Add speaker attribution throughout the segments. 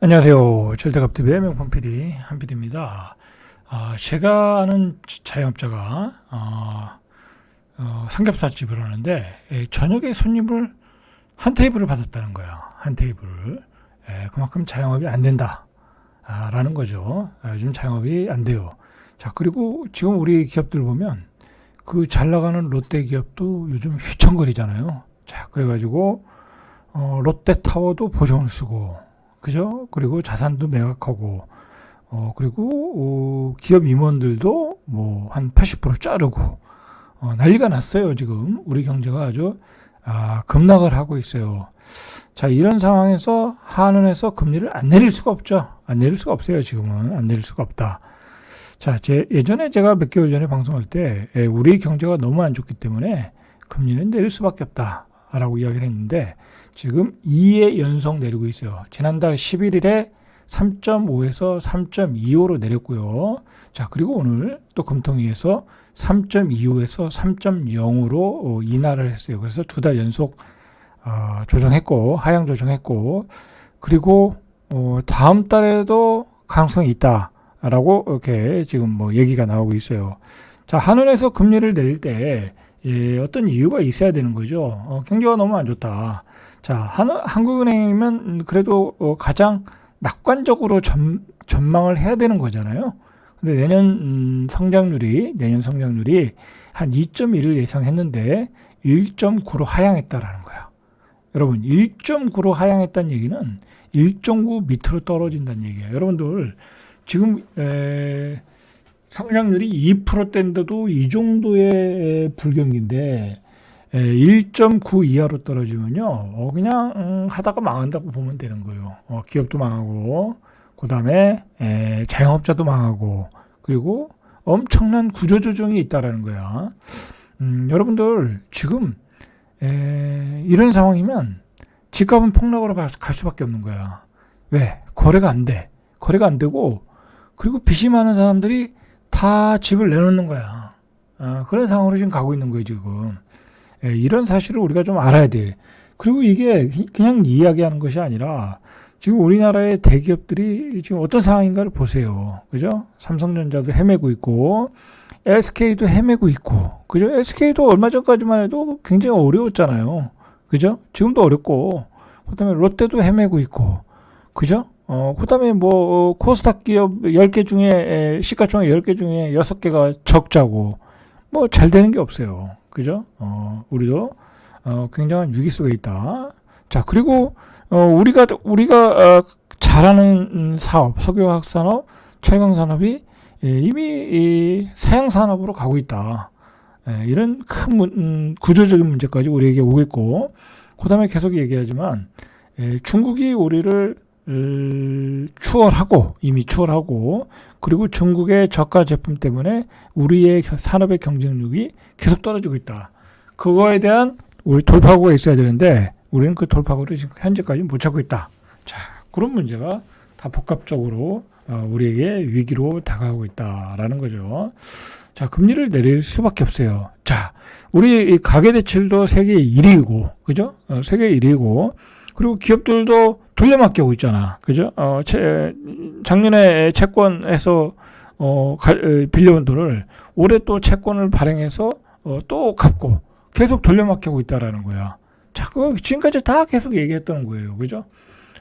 Speaker 1: 안녕하세요. 절대갑TV의 명품 PD 한PD입니다. 제가 아는 자영업자가 삼겹살집을 하는데 저녁에 손님을 한 테이블을 받았다는 거야. 한 테이블을. 그만큼 자영업이 안 된다 라는 거죠. 요즘 자영업이 안 돼요. 자, 그리고 지금 우리 기업들 보면 그 잘 나가는 롯데 기업도 요즘 휘청거리잖아요. 자, 그래가지고 롯데타워도 보증을 쓰고, 그죠? 그리고 자산도 매각하고, 그리고 기업 임원들도 뭐 한 80% 자르고, 난리가 났어요. 지금 우리 경제가 아주 급락을 하고 있어요. 자, 이런 상황에서 한은에서 금리를 안 내릴 수가 없죠. 안 내릴 수가 없어요. 지금은 안 내릴 수가 없다. 자, 예전에 제가 몇 개월 전에 방송할 때 우리 경제가 너무 안 좋기 때문에 금리는 내릴 수밖에 없다라고 이야기를 했는데, 지금 2회 연속 내리고 있어요. 지난달 11일에 3.5에서 3.25로 내렸고요. 자, 그리고 오늘 또 금통위에서 3.25에서 3.0으로 인하를 했어요. 그래서 두 달 연속 조정했고, 하향 조정했고, 그리고 다음 달에도 가능성이 있다라고 이렇게 지금 뭐 얘기가 나오고 있어요. 자, 한은에서 금리를 내릴 때 어떤 이유가 있어야 되는 거죠. 경제가 너무 안 좋다. 자, 한국은행이면 그래도 가장 낙관적으로 전망을 해야 되는 거잖아요. 근데 내년 성장률이 한 2.1을 예상했는데 1.9로 하향했다라는 거야. 여러분, 1.9로 하향했다는 얘기는 1.9 밑으로 떨어진다는 얘기예요. 여러분들, 지금 성장률이 2%대인데도 이 정도의 불경기인데 1.9 이하로 떨어지면요, 그냥 하다가 망한다고 보면 되는 거예요. 기업도 망하고, 그 다음에 자영업자도 망하고, 그리고 엄청난 구조조정이 있다라는 거야. 여러분들 지금 이런 상황이면 집값은 폭락으로 갈 수밖에 없는 거야. 왜? 거래가 안 돼. 거래가 안 되고, 그리고 빚이 많은 사람들이 다 집을 내놓는 거야. 그런 상황으로 지금 가고 있는 거예요, 지금. 이런 사실을 우리가 좀 알아야 돼. 그리고 이게 그냥 이야기하는 것이 아니라 지금 우리나라의 대기업들이 지금 어떤 상황인가를 보세요. 그죠? 삼성전자도 헤매고 있고, SK도 헤매고 있고, 그죠? SK도 얼마 전까지만 해도 굉장히 어려웠잖아요. 그죠? 지금도 어렵고, 그 다음에 롯데도 헤매고 있고, 그죠? 그 다음에 뭐, 코스닥 기업 10개 중에, 시가총액 10개 중에 6개가 적자고, 뭐, 잘 되는 게 없어요. 그죠? 우리도, 굉장한 위기 속에 있다. 자, 그리고, 우리가 잘하는 사업, 석유화학 산업, 철강 산업이 이미 사양 산업으로 가고 있다. 이런 큰 구조적인 문제까지 우리에게 오고 있고, 그 다음에 계속 얘기하지만, 중국이 우리를 이미 추월하고, 그리고 중국의 저가 제품 때문에 우리의 산업의 경쟁력이 계속 떨어지고 있다. 그거에 대한 우리 돌파구가 있어야 되는데, 우리는 그 돌파구를 지금 현재까지 못 찾고 있다. 자, 그런 문제가 다 복합적으로 우리에게 위기로 다가오고 있다라는 거죠. 자, 금리를 내릴 수밖에 없어요. 자, 우리 가계대출도 세계 1위고, 그죠? 세계 1위고, 그리고 기업들도 돌려막기 하고 있잖아. 그죠? 작년에 채권에서, 빌려온 돈을 올해 또 채권을 발행해서, 또 갚고, 계속 돌려막기 하고 있다라는 거야. 자, 그거 지금까지 다 계속 얘기했던 거예요. 그죠?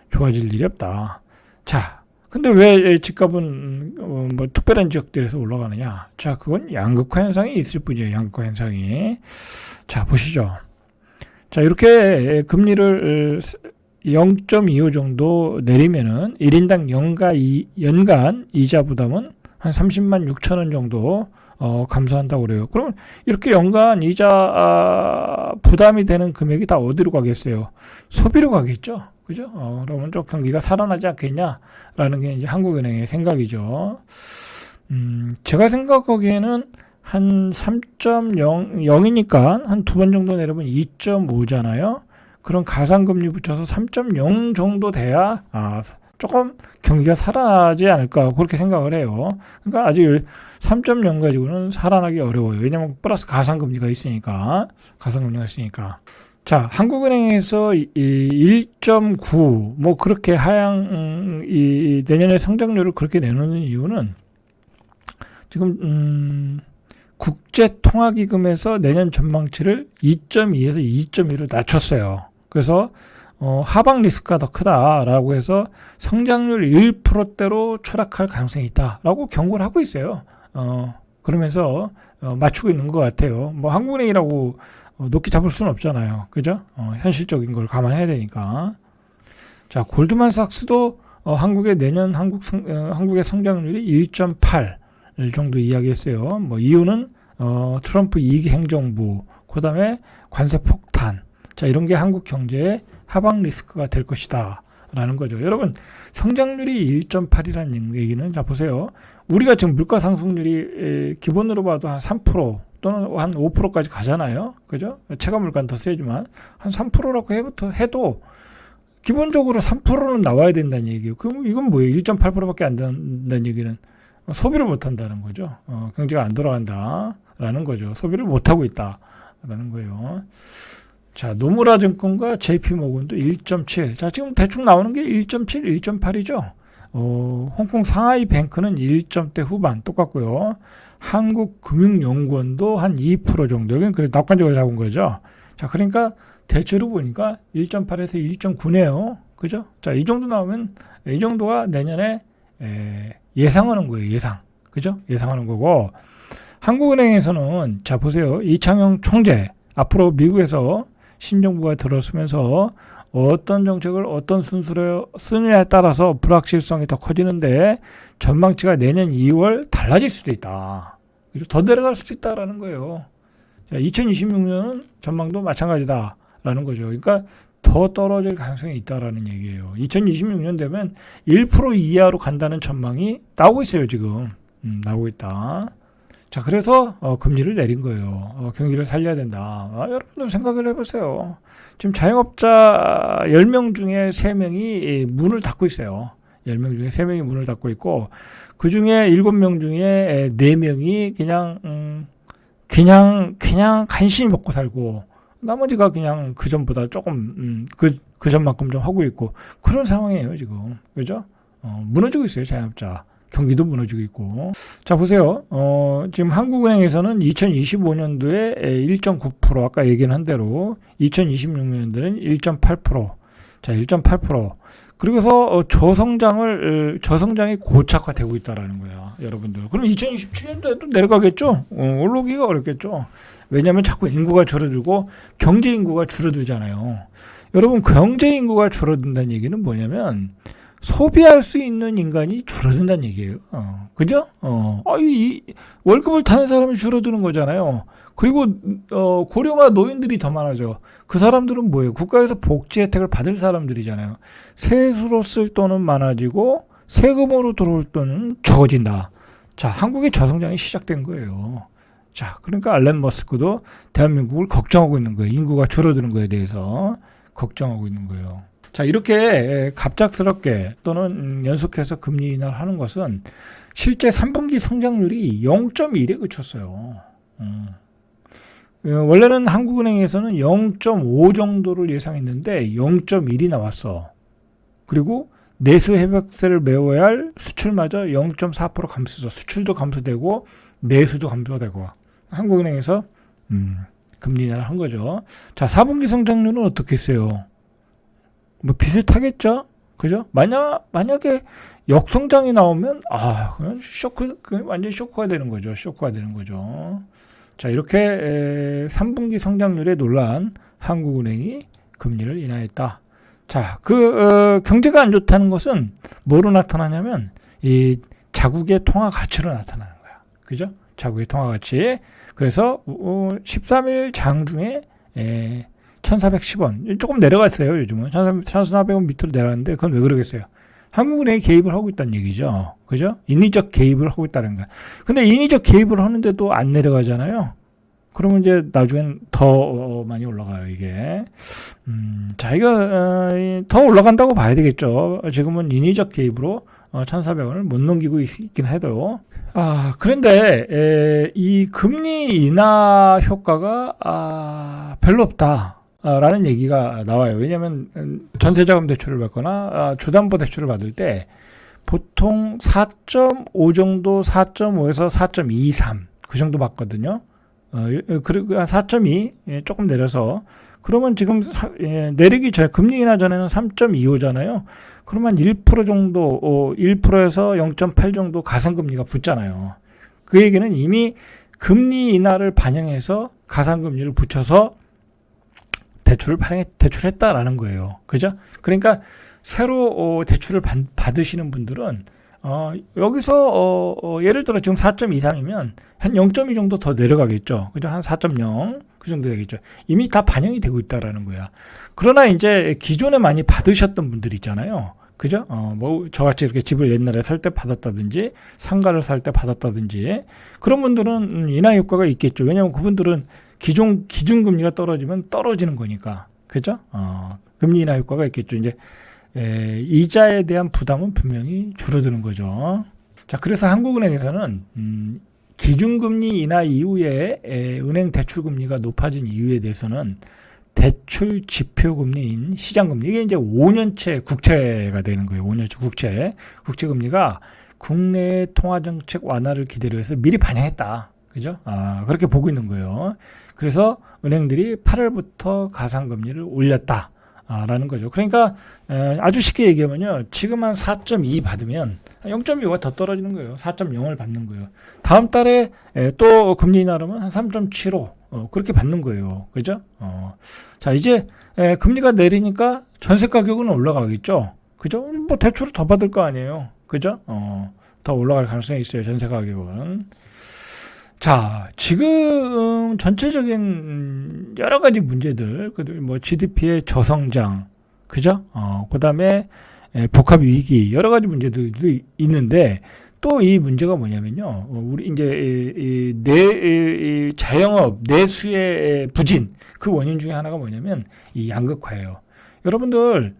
Speaker 1: 좋아질 일이 없다. 자, 근데 왜 집값은, 뭐, 특별한 지역들에서 올라가느냐? 자, 그건 양극화 현상이 있을 뿐이에요. 양극화 현상이. 자, 보시죠. 자, 이렇게 금리를 0.25 정도 내리면은 1인당 연간 이자 부담은 한 30만 6천 원 정도 감소한다고 그래요. 그럼 이렇게 연간 이자 부담이 되는 금액이 다 어디로 가겠어요? 소비로 가겠죠. 그죠? 그러면 좀 경기가 살아나지 않겠냐라는 게 이제 한국은행의 생각이죠. 제가 생각하기에는 한 3.0이니까 한 두 번 정도 내려면 2.5잖아요. 그런 가상금리 붙여서 3.0 정도 돼야 조금 경기가 살아나지 않을까 그렇게 생각을 해요. 그러니까 아직 3.0 가지고는 살아나기 어려워요. 왜냐하면 플러스 가상금리가 있으니까. 자, 한국은행에서 1.9 뭐 그렇게 하향 이 내년에 성장률을 그렇게 내놓는 이유는 지금 국제통화기금에서 내년 전망치를 2.2에서 2.2로 낮췄어요. 그래서 하방 리스크가 더 크다라고 해서 성장률 1%대로 추락할 가능성이 있다라고 경고를 하고 있어요. 그러면서 맞추고 있는 것 같아요. 뭐 한국은행이라고 높게 잡을 수는 없잖아요. 그죠? 현실적인 걸 감안해야 되니까. 자, 골드만삭스도 한국의 내년 한국의 성장률이 1.8 정도 이야기했어요. 뭐 이유는 트럼프 2기 행정부, 그다음에 관세 폭탄. 자, 이런 게 한국 경제의 하방 리스크가 될 것이다 라는 거죠. 여러분, 성장률이 1.8이라는 얘기는, 자 보세요. 우리가 지금 물가 상승률이 기본으로 봐도 한 3% 또는 한 5%까지 가잖아요. 그죠? 체감 물가는 더 세지만 한 3%라고 해도 기본적으로 3%는 나와야 된다는 얘기예요. 그럼 이건 뭐예요? 1.8%밖에 안 된다는 얘기는 소비를 못 한다는 거죠. 경제가 안 돌아간다라는 거죠. 소비를 못 하고 있다라는 거예요. 자, 노무라 증권과 JP모건도 1.7. 자, 지금 대충 나오는 게 1.7, 1.8이죠. 홍콩 상하이 뱅크는 1점대 후반 똑같고요. 한국금융연구원도 한 2% 정도. 여기는 그래 낙관적으로 잡은 거죠. 자, 그러니까 대체로 보니까 1.8에서 1.9네요. 그죠? 자, 이 정도 나오면 이 정도가 내년에 예상하는 거예요. 예상. 그죠? 예상하는 거고. 한국은행에서는 자 보세요. 이창용 총재 앞으로 미국에서 신정부가 들어서면서 어떤 정책을 어떤 순서로 쓰느냐에 따라서 불확실성이 더 커지는데 전망치가 내년 2월 달라질 수도 있다. 더 내려갈 수도 있다라는 거예요. 2026년은 전망도 마찬가지다라는 거죠. 그러니까 더 떨어질 가능성이 있다라는 얘기예요. 2026년 되면 1% 이하로 간다는 전망이 나오고 있어요. 지금 나오고 있다. 자, 그래서 금리를 내린 거예요. 경기를 살려야 된다. 여러분들 생각을 해보세요. 지금 자영업자 10명 중에 3명이 문을 닫고 있어요. 10명 중에 3명이 문을 닫고 있고, 그 중에 7명 중에 4명이 그냥 간신히 먹고 살고, 나머지가 그냥 그 전보다 조금, 그 전만큼 좀 하고 있고, 그런 상황이에요, 지금. 그죠? 무너지고 있어요, 자영업자. 경기도 무너지고 있고. 자, 보세요. 지금 한국은행에서는 2025년도에 1.9%, 아까 얘기는 한 대로, 2026년도는 1.8%. 자, 1.8%. 그리고서 저성장이 고착화되고 있다라는 거예요, 여러분들. 그럼 2027년도에도 내려가겠죠? 올라오기가 어렵겠죠? 왜냐하면 자꾸 인구가 줄어들고 경제 인구가 줄어들잖아요. 여러분, 경제 인구가 줄어든다는 얘기는 뭐냐면 소비할 수 있는 인간이 줄어든다는 얘기예요. 그죠? 이 월급을 타는 사람이 줄어드는 거잖아요. 그리고 고령화 노인들이 더 많아져. 그 사람들은 뭐예요? 국가에서 복지 혜택을 받을 사람들이잖아요. 세수로 쓸 돈은 많아지고 세금으로 들어올 돈은 적어진다. 자, 한국의 저성장이 시작된 거예요. 자, 그러니까 알렌 머스크도 대한민국을 걱정하고 있는 거예요. 인구가 줄어드는 거에 대해서 걱정하고 있는 거예요. 자, 이렇게 갑작스럽게 또는 연속해서 금리 인하를 하는 것은 실제 3분기 성장률이 0.1에 그쳤어요. 원래는 한국은행에서는 0.5 정도를 예상했는데 0.1이 나왔어. 그리고 내수 해박세를 메워야 할 수출마저 0.4% 감소죠. 수출도 감소되고 내수도 감소되고. 한국은행에서 금리 인하를 한 거죠. 자, 4분기 성장률은 어떻게 했어요? 뭐 비슷하겠죠? 그죠? 만약에 역성장이 나오면 그건 완전 쇼크가 되는 거죠. 쇼크가 되는 거죠. 자, 이렇게 3분기 성장률에 놀란 한국은행이 금리를 인하했다. 자, 경제가 안 좋다는 것은 뭐로 나타나냐면 이 자국의 통화 가치로 나타나는 거야. 그죠? 자국의 통화 가치. 그래서 13일 장중에 1,410원. 조금 내려갔어요, 요즘은. 1,400원 밑으로 내려갔는데, 그건 왜 그러겠어요? 한국은행이 개입을 하고 있다는 얘기죠. 그죠? 인위적 개입을 하고 있다는 거야. 근데 인위적 개입을 하는데도 안 내려가잖아요. 그러면 이제 나중엔 더 많이 올라가요, 이게. 자, 이거, 더 올라간다고 봐야 되겠죠. 지금은 인위적 개입으로 1,400원을 못 넘기고 있긴 해도. 그런데, 이 금리 인하 효과가, 별로 없다. 라는 얘기가 나와요. 왜냐하면 전세자금 대출을 받거나 주담보대출을 받을 때 보통 4.5 정도, 4.5에서 4.23 그 정도 받거든요. 그리고 한 4.2 조금 내려서, 그러면 지금 내리기 전에 금리 인하 전에는 3.25잖아요. 그러면 1% 정도, 1%에서 0.8 정도 가산금리가 붙잖아요. 그 얘기는 이미 금리 인하를 반영해서 가산금리를 붙여서 대출했다라는 거예요. 그죠? 그러니까 새로 대출을 받으시는 분들은 여기서 예를 들어 지금 4.23이면 한 0.2 정도 더 내려가겠죠. 그죠? 한 4.0 그 정도 되겠죠. 이미 다 반영이 되고 있다라는 거야. 그러나 이제 기존에 많이 받으셨던 분들 있잖아요. 그죠? 뭐 저같이 이렇게 집을 옛날에 살 때 받았다든지 상가를 살 때 받았다든지 그런 분들은 인하 효과가 있겠죠. 왜냐하면 그분들은 기준금리가 떨어지면 떨어지는 거니까. 그죠? 금리 인하 효과가 있겠죠. 이제 이자에 대한 부담은 분명히 줄어드는 거죠. 자, 그래서 한국은행에서는 기준금리 인하 이후에 은행 대출금리가 높아진 이유에 대해서는 대출 지표금리인 시장금리, 이게 이제 5년채 국채가 되는 거예요. 5년채 국채금리가 국내 통화정책 완화를 기대로 해서 미리 반영했다. 그죠? 그렇게 보고 있는 거예요. 그래서 은행들이 8월부터 가산금리를 올렸다. 라는 거죠. 그러니까 아주 쉽게 얘기하면요. 지금 한 4.2 받으면 0.25가 더 떨어지는 거예요. 4.0을 받는 거예요. 다음 달에 또 금리 인하하면 한 3.75 그렇게 받는 거예요. 그죠? 자, 이제 금리가 내리니까 전세 가격은 올라가겠죠. 그죠? 뭐 대출을 더 받을 거 아니에요. 그죠? 더 올라갈 가능성이 있어요. 전세 가격은. 자, 지금 전체적인 여러 가지 문제들, 뭐 GDP의 저성장, 그죠? 그 다음에 복합 위기, 여러 가지 문제들도 있는데, 또 이 문제가 뭐냐면요. 우리 이제 자영업 내수의 부진, 그 원인 중에 하나가 뭐냐면 이 양극화예요. 여러분들,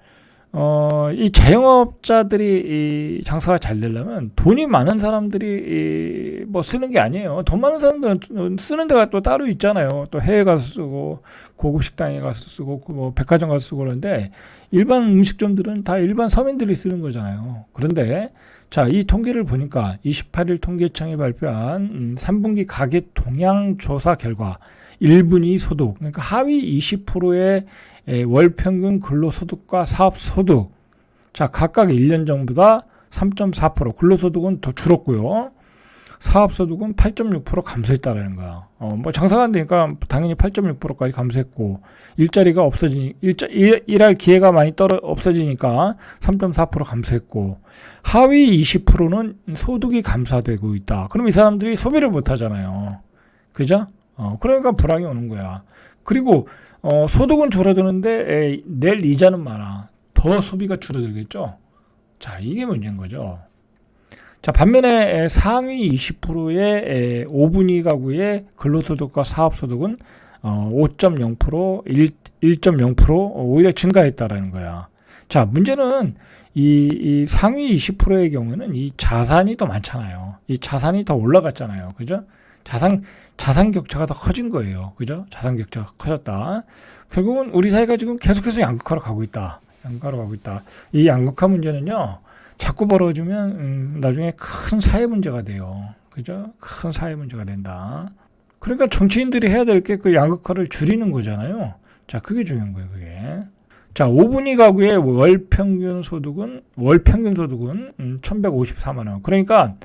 Speaker 1: 이 자영업자들이 이 장사가 잘 되려면 돈이 많은 사람들이 뭐 쓰는 게 아니에요. 돈 많은 사람들은 쓰는 데가 또 따로 있잖아요. 또 해외 가서 쓰고 고급 식당에 가서 쓰고 뭐 백화점 가서 쓰고 그러는데 일반 음식점들은 다 일반 서민들이 쓰는 거잖아요. 그런데 자, 이 통계를 보니까 28일 통계청이 발표한 3분기 가계 동향 조사 결과 1분위 소득, 그러니까 하위 20%의 월 평균 근로소득과 사업소득. 자, 각각 1년 전보다 3.4%. 근로소득은 더 줄었고요. 사업소득은 8.6% 감소했다라는 거야. 뭐 장사가 안 되니까 당연히 8.6%까지 감소했고, 일할 기회가 많이 없어지니까 3.4% 감소했고, 하위 20%는 소득이 감소되고 있다. 그럼 이 사람들이 소비를 못 하잖아요. 그죠? 그러니까 불황이 오는 거야. 그리고 소득은 줄어드는데 낼 이자는 많아. 더 소비가 줄어들겠죠. 자, 이게 문제인 거죠. 자, 반면에 상위 20%의 5분위 가구의 근로소득과 사업소득은 5.0%, 1.0% 오히려 증가했다라는 거야. 자, 문제는 이 상위 20%의 경우는 이 자산이 더 많잖아요. 이 자산이 더 올라갔잖아요. 그죠? 자산 격차가 더 커진 거예요. 그죠? 자산 격차가 커졌다. 결국은 우리 사회가 지금 계속해서 양극화로 가고 있다. 이 양극화 문제는요, 자꾸 벌어지면 나중에 큰 사회 문제가 돼요. 그죠? 큰 사회 문제가 된다. 그러니까 정치인들이 해야 될 게 그 양극화를 줄이는 거잖아요. 자, 그게 중요한 거예요, 그게. 자, 5분위 가구의 월 평균 소득은 1,154만 원. 그러니까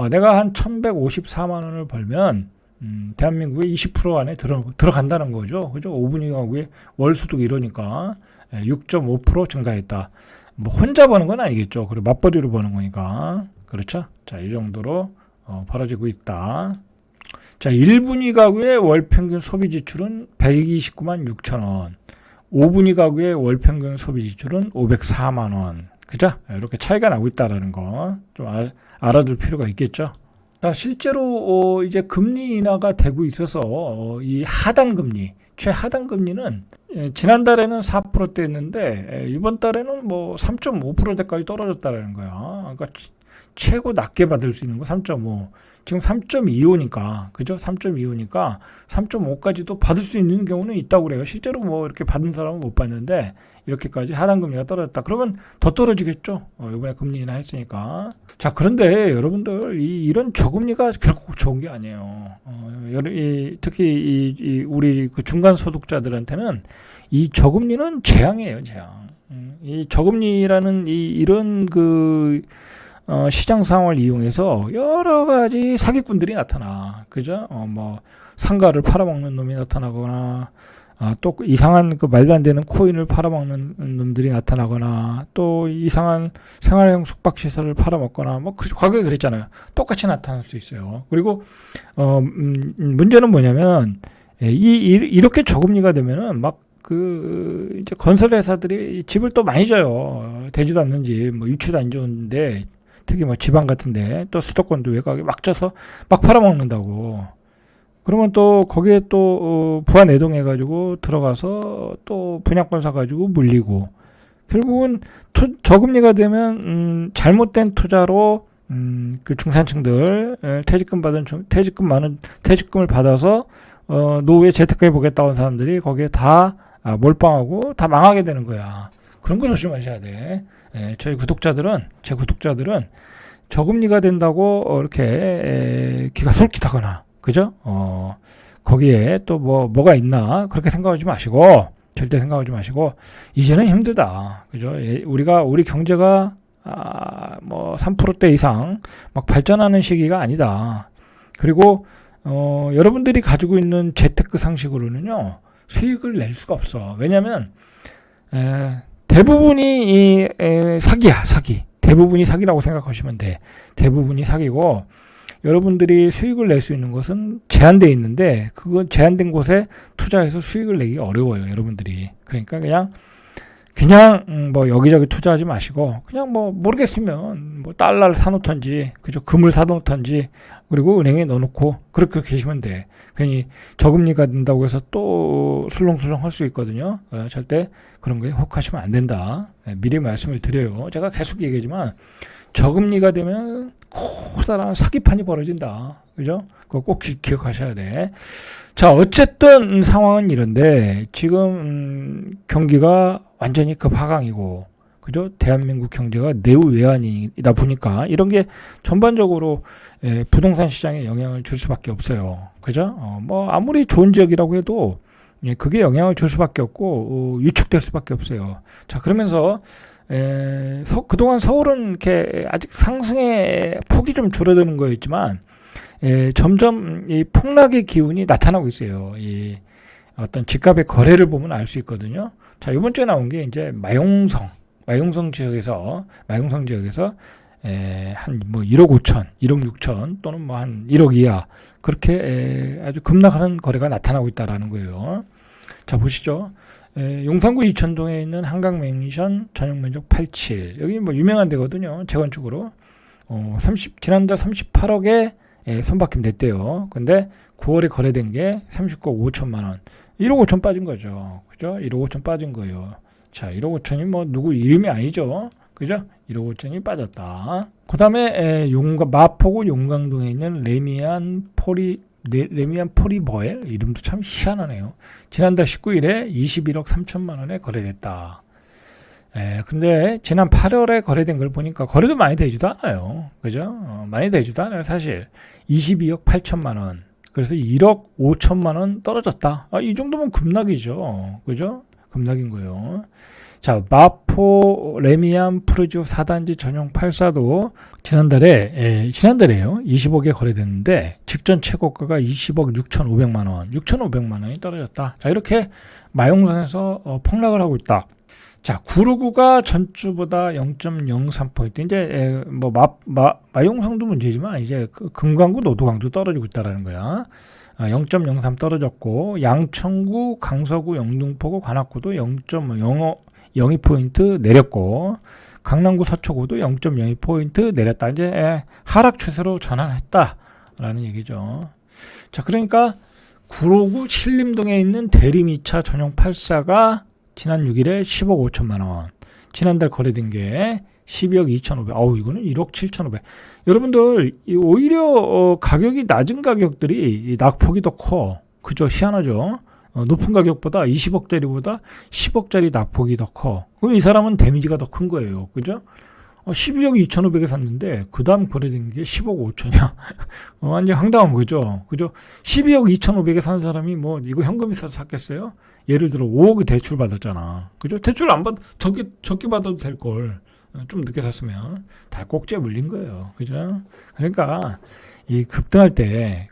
Speaker 1: 내가 한 1,154만 원을 벌면 대한민국의 20% 안에 들어간다는 거죠. 그죠? 5분위 가구의 월 소득이 이러니까 6.5% 증가했다. 뭐 혼자 버는 건 아니겠죠. 그리고 맞벌이로 버는 거니까. 그렇죠? 자, 이 정도로 벌어지고 있다. 자, 1분위 가구의 월 평균 소비 지출은 129만 6천 원. 5분위 가구의 월 평균 소비 지출은 504만 원. 그죠? 이렇게 차이가 나고 있다라는 거 좀 알아둘 필요가 있겠죠. 자, 실제로 이제 금리 인하가 되고 있어서 이 하단 금리, 최하단 금리는 지난달에는 4%대였는데 이번 달에는 뭐 3.5%대까지 떨어졌다라는 거야. 그러니까 최고 낮게 받을 수 있는 거 3.5. 지금 3.25니까, 그죠? 3.25니까 3.5까지도 받을 수 있는 경우는 있다고 그래요. 실제로 뭐 이렇게 받은 사람은 못 봤는데, 이렇게까지 하단 금리가 떨어졌다. 그러면 더 떨어지겠죠? 이번에 금리 인하 했으니까. 자, 그런데 여러분들, 이런 저금리가 결국 좋은 게 아니에요. 특히 우리 그 중간 소득자들한테는 이 저금리는 재앙이에요, 재앙. 이 저금리라는 이런 시장 상황을 이용해서 여러 가지 사기꾼들이 나타나. 그죠? 뭐, 상가를 팔아먹는 놈이 나타나거나, 또 이상한 말도 안 되는 코인을 팔아먹는 놈들이 나타나거나, 또 이상한 생활형 숙박시설을 팔아먹거나, 뭐, 과거에 그랬잖아요. 똑같이 나타날 수 있어요. 그리고, 문제는 뭐냐면, 이렇게 저금리가 되면은 이제 건설회사들이 집을 또 많이 져요. 되지도 않는지, 뭐, 유치도 안 좋은데, 특히 뭐 지방 같은데, 또 수도권도 외곽에 막 져서 막 팔아먹는다고. 그러면 또 거기에 또 부하 내동해가지고 들어가서 또 분양권 사가지고 물리고, 결국은 저금리가 되면 잘못된 투자로 그 중산층들 퇴직금을 받아서 노후에 재테크해 보겠다고 한 사람들이 거기에 다 몰빵하고 다 망하게 되는 거야. 그런 거 조심하셔야 돼. 제 구독자들은 저금리가 된다고 이렇게 귀가 솔깃하거나, 그죠? 거기에 또 뭐가 있나 그렇게 생각하지 마시고, 절대 생각하지 마시고, 이제는 힘들다, 그죠? 우리 경제가 뭐 3%대 이상 막 발전하는 시기가 아니다. 그리고 여러분들이 가지고 있는 재테크 상식으로는요, 수익을 낼 수가 없어. 왜냐하면 대부분이 사기야, 사기. 대부분이 사기라고 생각하시면 돼. 대부분이 사기고, 여러분들이 수익을 낼 수 있는 것은 제한되어 있는데, 그건 제한된 곳에 투자해서 수익을 내기 어려워요, 여러분들이. 그러니까 그냥 뭐 여기저기 투자하지 마시고, 그냥 뭐 모르겠으면 뭐 달러를 사놓던지, 그죠? 금을 사놓던지, 그리고 은행에 넣어놓고 그렇게 계시면 돼. 괜히 저금리가 된다고 해서 또 술렁술렁 할 수 있거든요. 절대 그런 거에 혹하시면 안 된다. 미리 말씀을 드려요. 제가 계속 얘기하지만 저금리가 되면 커다란 사기판이 벌어진다. 그죠? 그거 꼭 기억하셔야 돼. 자, 어쨌든 상황은 이런데, 지금 경기가 완전히 급하강이고, 그죠? 대한민국 경제가 내우 외환이다 보니까 이런 게 전반적으로 부동산 시장에 영향을 줄 수밖에 없어요. 그죠? 뭐 아무리 좋은 지역이라고 해도 그게 영향을 줄 수밖에 없고 위축될 수밖에 없어요. 자, 그러면서 그동안 서울은 이렇게 아직 상승의 폭이 좀 줄어드는 거였지만, 점점 이 폭락의 기운이 나타나고 있어요. 이 어떤 집값의 거래를 보면 알 수 있거든요. 자, 이번 주에 나온 게 이제 마용성 지역에서 한 뭐 1억 5천, 1억 6천 또는 뭐 한 1억 이하, 그렇게 아주 급락하는 거래가 나타나고 있다라는 거예요. 자, 보시죠. 용산구 이천동에 있는 한강맨션 전용 면적 87. 여기 뭐 유명한 데거든요. 재건축으로. 지난달 38억에 선박힘 됐대요. 근데 9월에 거래된 게 39억 5천만 원. 1억 5천 빠진 거죠. 그죠? 1억 5천 빠진 거예요. 자, 1억 5천이 뭐 누구 이름이 아니죠. 그죠? 1억 5천이 빠졌다. 그 다음에 마포구 용강동에 있는 레미안 포리버엘, 이름도 참 희한하네요. 지난달 19일에 21억 3천만 원에 거래됐다. 근데 지난 8월에 거래된 걸 보니까 거래도 많이 되지도 않아요. 그죠? 많이 되지도 않아요, 사실. 22억 8천만 원. 그래서 1억 5천만 원 떨어졌다. 이 정도면 급락이죠. 그죠? 급락인 거예요. 자, 마포 레미안 푸르지오 4단지 전용 84도 지난달에요. 20억에 거래됐는데 직전 최고가가 20억 6,500만 원. 6,500만 원이 떨어졌다. 자, 이렇게 마용선에서 폭락을 하고 있다. 자, 구루구가 전주보다 0.03포인트. 이제 뭐 마용성도 문제지만 이제 금강구 노도강도 떨어지고 있다라는 거야. 0.03 떨어졌고, 양천구, 강서구, 영등포구, 관악구도 0.02포인트 내렸고, 강남구 서초구도 0.02포인트 내렸다. 이제 하락 추세로 전환했다라는 얘기죠. 자, 그러니까 구로구 신림동에 있는 대림이차 전용 84가 지난 6일에 10억 5천만 원, 지난달 거래된 게 12억 2,500. 이거는 1억 7,500. 여러분들, 오히려 가격이 낮은 가격들이 낙폭이 더 커. 그죠? 희한하죠? 높은 가격보다 20억짜리보다 10억짜리 낙폭이 더 커. 그럼 이 사람은 데미지가 더 큰 거예요. 그죠? 12억 2,500에 샀는데 그 다음 거래된 게 10억 5천이야. 완전 황당한 거죠. 그죠? 12억 2,500에 산 사람이 뭐 이거 현금 있어서 샀겠어요? 예를 들어 5억이 대출 받았잖아. 그죠? 대출 안 적게 받아도 될 걸. 좀 늦게 샀으면 다 꼭지에 물린 거예요. 그죠? 그러니까 이 급등할 때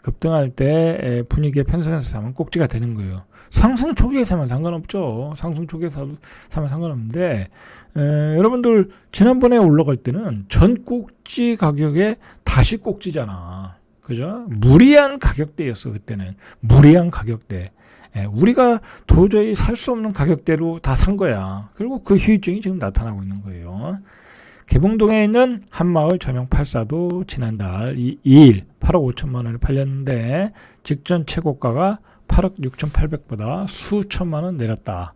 Speaker 1: 분위기에 편승해서 사면 꼭지가 되는 거예요. 상승 초기에 사면 상관없죠. 상승 초기에 사면 상관없는데 여러분들 지난번에 올라갈 때는 전 꼭지 가격에 다시 꼭지잖아. 그죠? 무리한 가격대였어. 그때는 무리한 가격대. 우리가 도저히 살 수 없는 가격대로 다 산 거야. 그리고 그 후유증이 지금 나타나고 있는 거예요. 개봉동에 있는 한마을 전용 84도 지난달 2일 8억 5천만 원에 팔렸는데 직전 최고가가 8억 6,800보다 수천만 원 내렸다.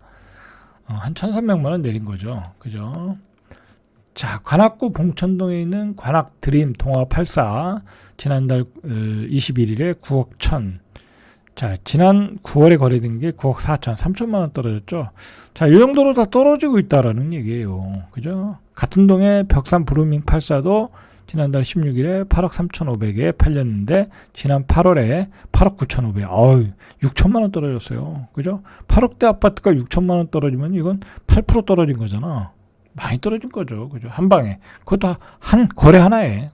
Speaker 1: 한 1,300만 원 내린 거죠. 그죠? 자, 관악구 봉천동에 있는 관악 드림 동화 84 지난달 21일에 9억 1천. 자, 지난 9월에 거래된 게 9억 4천, 3천만 원 떨어졌죠. 자, 이 정도로 다 떨어지고 있다라는 얘기예요. 그죠? 같은 동에 벽산 브루밍 84도 지난달 16일에 8억 3,500에 팔렸는데 지난 8월에 8억 9,500. 6천만 원 떨어졌어요. 그죠? 8억대 아파트가 6천만 원 떨어지면 이건 8% 떨어진 거잖아. 많이 떨어진 거죠. 그죠? 한 방에. 그것도 한 거래 하나에.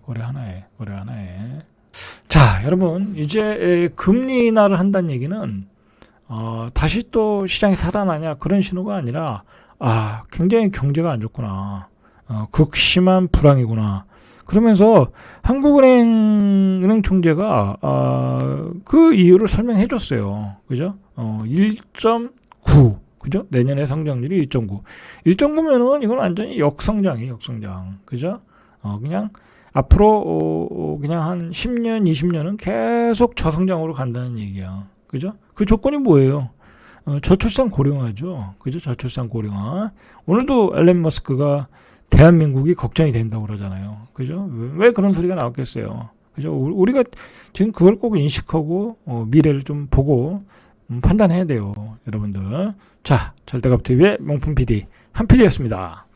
Speaker 1: 자, 여러분, 이제 금리 인하를 한다는 얘기는 다시 또 시장이 살아나냐 그런 신호가 아니라 굉장히 경제가 안 좋구나. 극심한 불황이구나. 그러면서 한국은행 총재가 그 이유를 설명해 줬어요. 그죠? 1.9. 그죠? 내년에 성장률이 1.9. 1.9면은 이건 완전히 역성장이에요, 역성장. 그죠? 그냥 앞으로 그냥 한 10년, 20년은 계속 저성장으로 간다는 얘기야. 그죠? 그 조건이 뭐예요? 저출산 고령화죠. 그죠? 저출산 고령화. 오늘도 앨런 머스크가 대한민국이 걱정이 된다고 그러잖아요. 그죠? 왜 그런 소리가 나왔겠어요? 그죠? 우리가 지금 그걸 꼭 인식하고 미래를 좀 보고 판단해야 돼요. 여러분들. 자, 절대값TV의 명품 PD 한 PD였습니다.